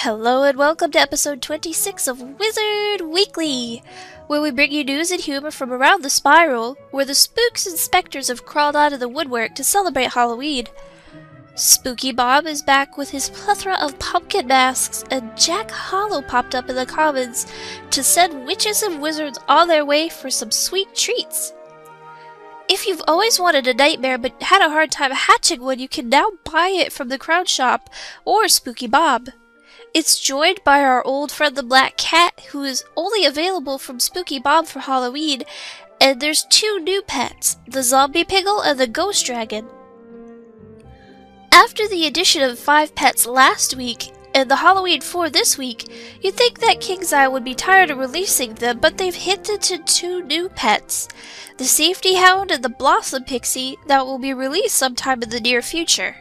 Hello and welcome to episode 26 of Wizard Weekly, where we bring you news and humor from around the spiral, where the spooks and specters have crawled out of the woodwork to celebrate Halloween. Spooky Bob is back with his plethora of pumpkin masks, and Jack Hollow popped up in the commons to send witches and wizards on their way for some sweet treats. If you've always wanted a nightmare but had a hard time hatching one, you can now buy it from the Crown Shop or Spooky Bob. It's joined by our old friend the Black Cat, who is only available from Spooky Bob for Halloween, and there's two new pets, the Zombie Piggle and the Ghost Dragon. After the addition of 5 pets last week, and the Halloween 4 this week, you'd think that King's Eye would be tired of releasing them, but they've hinted to 2 new pets, the Safety Hound and the Blossom Pixie, that will be released sometime in the near future.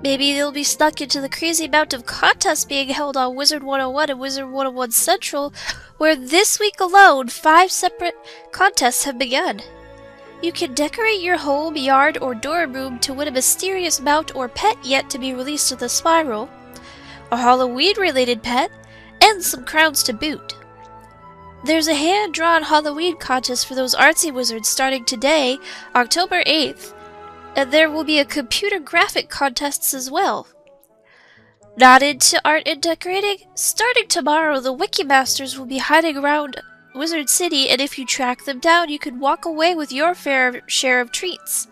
Maybe they'll be snuck into the crazy amount of contests being held on Wizard 101 and Wizard 101 Central, where this week alone 5 separate contests have begun. You can decorate your home, yard, or dorm room to win a mysterious mount or pet yet to be released to the spiral, a Halloween-related pet, and some crowns to boot. There's a hand-drawn Halloween contest for those artsy wizards starting today, October 8th, and there will be a computer graphic contests as well. Not into art and decorating? Starting tomorrow, the Wiki Masters will be hiding around Wizard City, and if you track them down, you can walk away with your fair share of treats.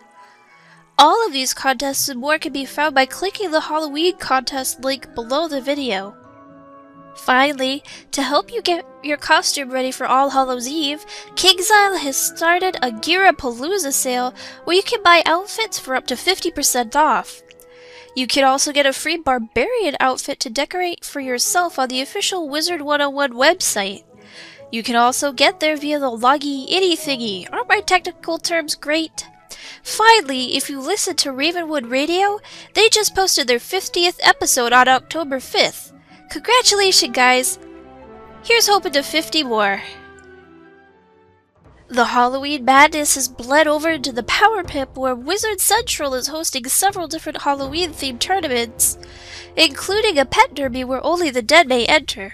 All of these contests and more can be found by clicking the Halloween contest link below the video. Finally, to help you get your costume ready for All Hallows Eve, King's Eye has started a Gear-a-Palooza sale where you can buy outfits for up to 50% off. You can also get a free Barbarian outfit to decorate for yourself on the official Wizard 101 website. You can also get there via the Loggy Itty Thingy. Aren't my technical terms great? Finally, if you listen to Ravenwood Radio, they just posted their 50th episode on October 5th. Congratulations, guys! Here's hoping to 50 more. The Halloween madness has bled over into the Power Pip, where Wizard Central is hosting several different Halloween-themed tournaments, including a pet derby where only the dead may enter.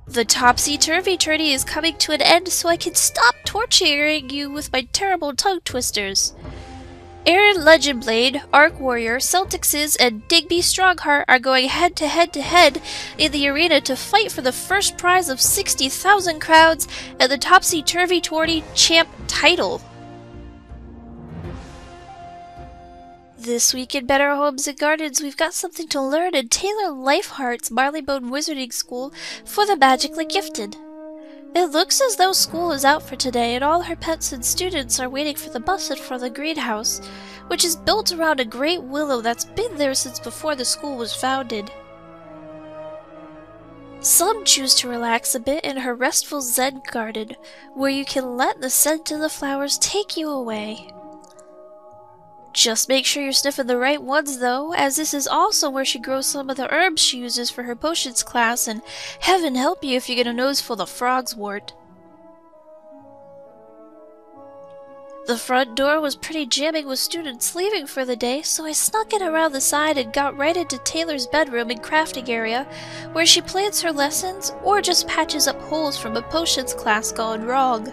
The Topsy-Turvy tourney is coming to an end, so I can stop torturing you with my terrible tongue twisters. Aaron Legendblade, Arc Warrior, Celtixes, and Digby Strongheart are going head-to-head in the arena to fight for the first prize of 60,000 crowns and the Topsy-Turvy Tourney Champ title. This week in Better Homes and Gardens, we've got something to learn in Taylor Lifeheart's Marleybone Wizarding School for the Magically Gifted. It looks as though school is out for today, and all her pets and students are waiting for the bus in front of the greenhouse, which is built around a great willow that's been there since before the school was founded. Some choose to relax a bit in her restful Zen garden, where you can let the scent of the flowers take you away. Just make sure you're sniffing the right ones though, as this is also where she grows some of the herbs she uses for her potions class, and heaven help you if you get a nose full of frog's wort. The front door was pretty jamming with students leaving for the day, so I snuck in around the side and got right into Taylor's bedroom and crafting area, where she plans her lessons or just patches up holes from a potions class gone wrong.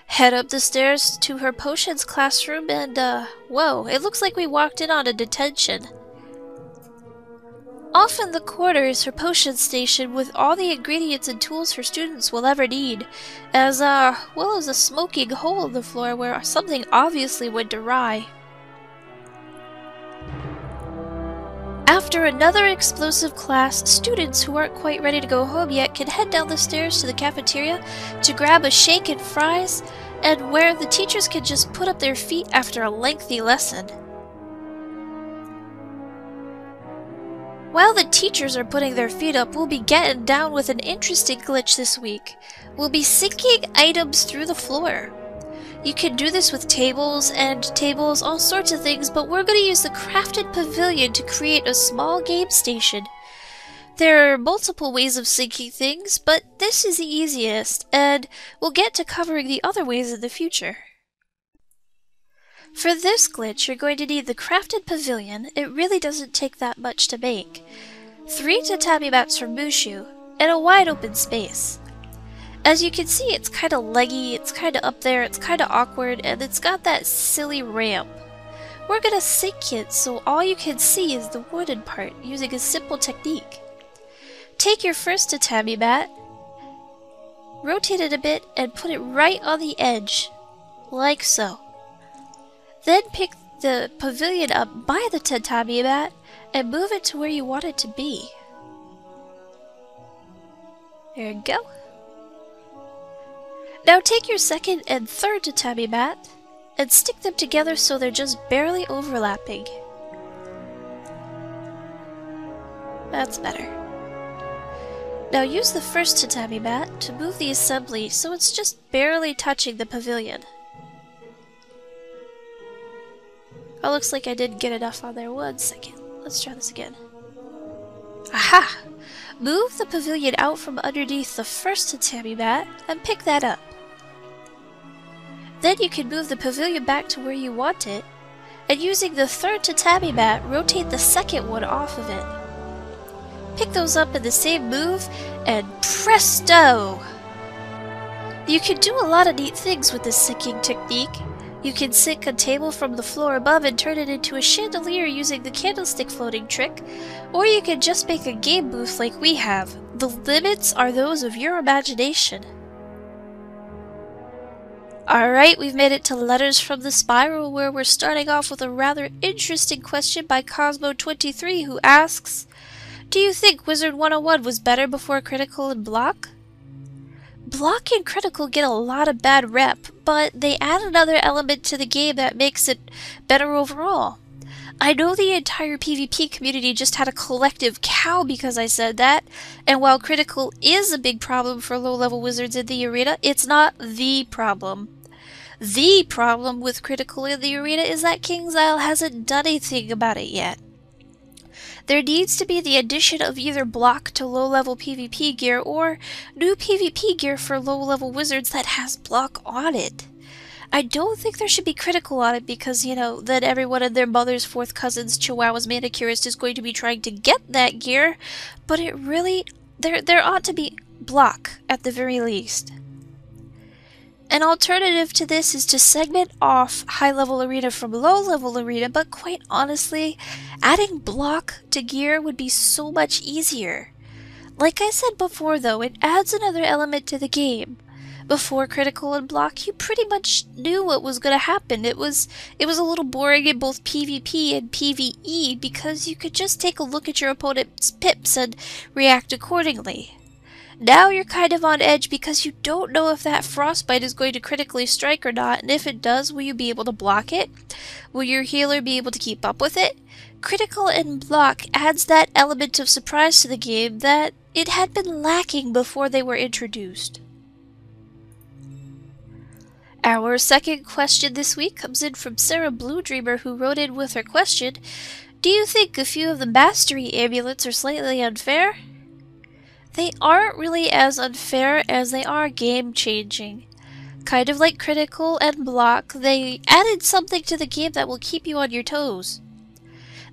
Head up the stairs to her potions classroom and, whoa, it looks like we walked in on a detention. Off in the corner is her potion station with all the ingredients and tools her students will ever need, as well as a smoking hole in the floor where something obviously went awry. After another explosive class, students who aren't quite ready to go home yet can head down the stairs to the cafeteria to grab a shake and fries, and where the teachers can just put up their feet after a lengthy lesson. While the teachers are putting their feet up, we'll be getting down with an interesting glitch this week. We'll be sinking items through the floor. You can do this with tables, all sorts of things, but we're going to use the crafted pavilion to create a small game station. There are multiple ways of sinking things, but this is the easiest, and we'll get to covering the other ways in the future. For this glitch, you're going to need the crafted pavilion. It really doesn't take that much to make. 3 tatami mats from Mushu, and a wide open space. As you can see, it's kinda leggy, it's kinda up there, it's kinda awkward, and it's got that silly ramp. We're gonna sink it so all you can see is the wooden part using a simple technique. Take your first tatami mat, rotate it a bit, and put it right on the edge, like so. Then pick the pavilion up by the tatami mat and move it to where you want it to be. There you go. Now take your second and third tatami mat and stick them together so they're just barely overlapping. That's better. Now use the first tatami mat to move the assembly so it's just barely touching the pavilion. Oh, looks like I didn't get enough on there. 1 second. Let's try this again. Aha! Move the pavilion out from underneath the first tatami mat and pick that up. Then you can move the pavilion back to where you want it, and using the third tatami mat, rotate the second one off of it. Pick those up in the same move, and presto! You can do a lot of neat things with this sinking technique. You can sink a table from the floor above and turn it into a chandelier using the candlestick floating trick, or you can just make a game booth like we have. The limits are those of your imagination. Alright, we've made it to Letters from the Spiral, where we're starting off with a rather interesting question by Cosmo23, who asks, do you think Wizard 101 was better before Critical and Block? Block and Critical get a lot of bad rep, but they add another element to the game that makes it better overall. I know the entire PvP community just had a collective cow because I said that, and while Critical is a big problem for low-level wizards in the arena, it's not the problem. The problem with Critical in the arena is that KingsIsle hasn't done anything about it yet. There needs to be the addition of either block to low-level PvP gear or new PvP gear for low-level wizards that has block on it. I don't think there should be critical on it because, you know, then everyone and their mother's fourth cousin's chihuahua's manicurist is going to be trying to get that gear, but it really, there ought to be block at the very least. An alternative to this is to segment off high-level arena from low-level arena, but quite honestly, adding block to gear would be so much easier. Like I said before though, it adds another element to the game. Before Critical and Block, you pretty much knew what was going to happen. It was a little boring in both PvP and PvE because you could just take a look at your opponent's pips and react accordingly. Now you're kind of on edge because you don't know if that frostbite is going to critically strike or not, and if it does, will you be able to block it? Will your healer be able to keep up with it? Critical and Block adds that element of surprise to the game that it had been lacking before they were introduced. Our second question this week comes in from Sarah Blue Dreamer, who wrote in with her question, do you think a few of the mastery amulets are slightly unfair? They aren't really as unfair as they are game-changing. Kind of like Critical and Block, they added something to the game that will keep you on your toes.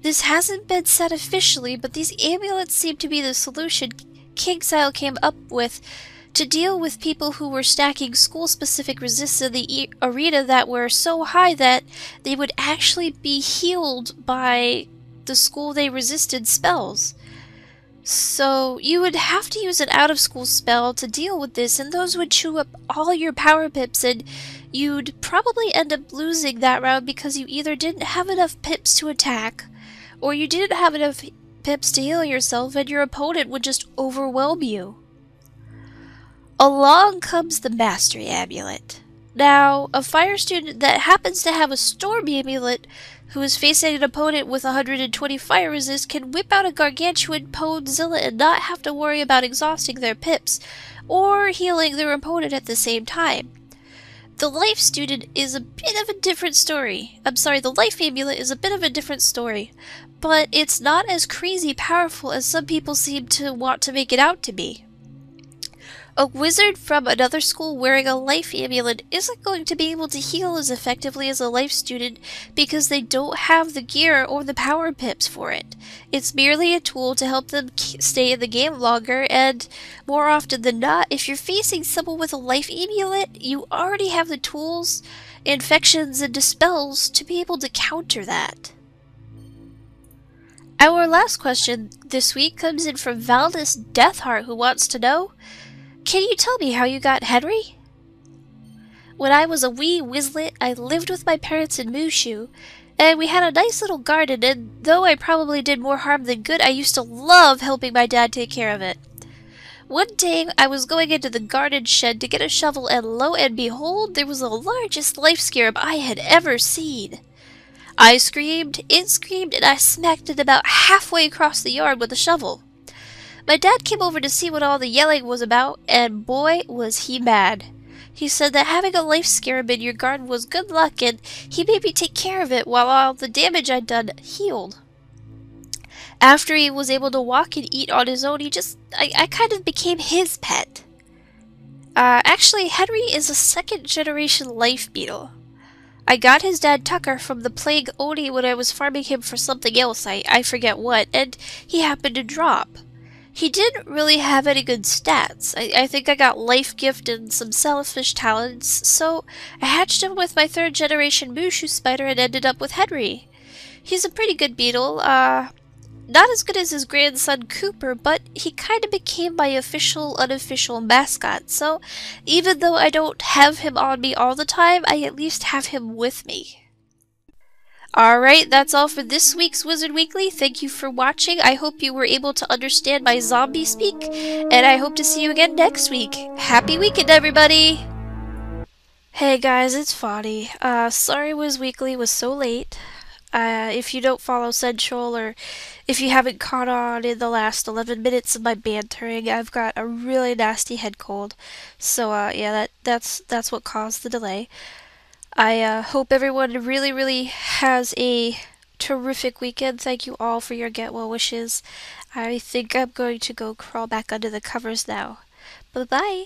This hasn't been said officially, but these amulets seem to be the solution KingsIsle came up with to deal with people who were stacking school-specific resists in the arena that were so high that they would actually be healed by the school they resisted spells. So you would have to use an out-of-school spell to deal with this, and those would chew up all your power pips, and you'd probably end up losing that round because you either didn't have enough pips to attack, or you didn't have enough pips to heal yourself, and your opponent would just overwhelm you. Along comes the Mastery Amulet. Now, a fire student that happens to have a Storm Amulet who is facing an opponent with 120 fire resist can whip out a gargantuan Ponezilla and not have to worry about exhausting their pips or healing their opponent at the same time. The Life Student is a bit of a different story. The Life Amulet is a bit of a different story, but it's not as crazy powerful as some people seem to want to make it out to be. A wizard from another school wearing a life amulet isn't going to be able to heal as effectively as a life student because they don't have the gear or the power pips for it. It's merely a tool to help them stay in the game longer, and more often than not, if you're facing someone with a life amulet, you already have the tools, infections, and dispels to be able to counter that. Our last question this week comes in from Valdis Deathheart, who wants to know, can you tell me how you got Henry? When I was a wee wizlet, I lived with my parents in Mushu, and we had a nice little garden, and though I probably did more harm than good, I used to love helping my dad take care of it. One day, I was going into the garden shed to get a shovel, and lo and behold, there was the largest life scarab I had ever seen. I screamed, it screamed, and I smacked it about halfway across the yard with a shovel. My dad came over to see what all the yelling was about, and boy, was he mad. He said that having a life scarab in your garden was good luck, and he made me take care of it while all the damage I'd done healed. After he was able to walk and eat on his own, I kind of became his pet. Actually, Henry is a second-generation life beetle. I got his dad Tucker from the Plague Oni when I was farming him for something else, I forget what, and he happened to drop. He didn't really have any good stats. I think I got life gift and some selfish talents, so I hatched him with my third-generation Mushu spider and ended up with Henry. He's a pretty good beetle, not as good as his grandson Cooper, but he kind of became my official, unofficial mascot, so even though I don't have him on me all the time, I at least have him with me. Alright, that's all for this week's Wizard Weekly. Thank you for watching. I hope you were able to understand my zombie speak, and I hope to see you again next week. Happy weekend, everybody! Hey guys, it's Foddy. Sorry Wiz Weekly was so late. If you don't follow Central, or if you haven't caught on in the last 11 minutes of my bantering, I've got a really nasty head cold. So, yeah, that's what caused the delay. I hope everyone really has a terrific weekend. Thank you all for your get well wishes. I think I'm going to go crawl back under the covers now. Bye-bye!